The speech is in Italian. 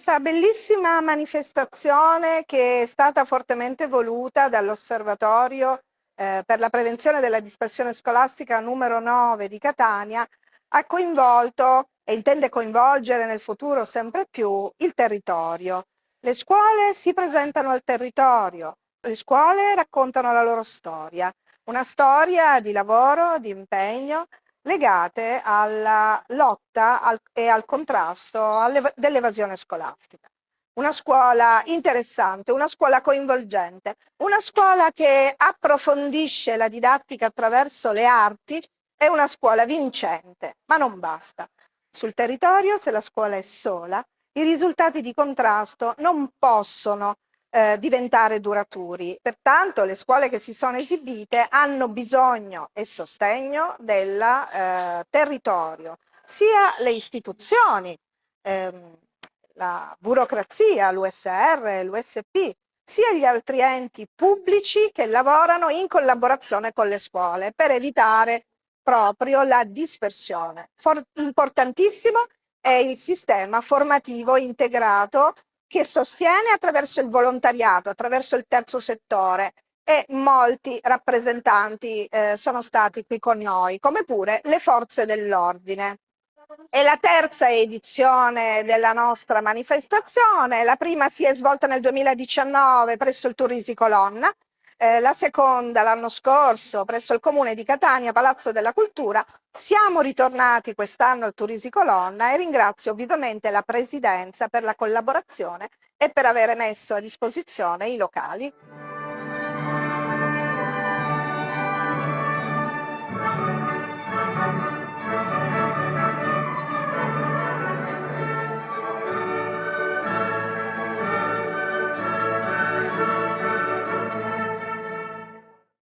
questa bellissima manifestazione che è stata fortemente voluta dall'Osservatorio per la prevenzione della dispersione scolastica numero 9 di Catania ha coinvolto e intende coinvolgere nel futuro sempre più il territorio. Le scuole si presentano al territorio, le scuole raccontano la loro storia, una storia di lavoro, di impegno, legate alla lotta e al contrasto dell'evasione scolastica. Una scuola interessante, una scuola coinvolgente, una scuola che approfondisce la didattica attraverso le arti è una scuola vincente, ma non basta. Sul territorio, se la scuola è sola, i risultati di contrasto non possono diventare duraturi. Pertanto le scuole che si sono esibite hanno bisogno e sostegno del territorio, sia le istituzioni, la burocrazia, l'USR, l'USP, sia gli altri enti pubblici che lavorano in collaborazione con le scuole per evitare proprio la dispersione. Importantissimo è il sistema formativo integrato che sostiene attraverso il volontariato, attraverso il terzo settore, e molti rappresentanti sono stati qui con noi, come pure le forze dell'ordine. È la terza edizione della nostra manifestazione, la prima si è svolta nel 2019 presso il Turrisi Colonna, la seconda l'anno scorso presso il Comune di Catania, Palazzo della Cultura. Siamo ritornati quest'anno al Turrisi Colonna e ringrazio vivamente la Presidenza per la collaborazione e per aver messo a disposizione i locali.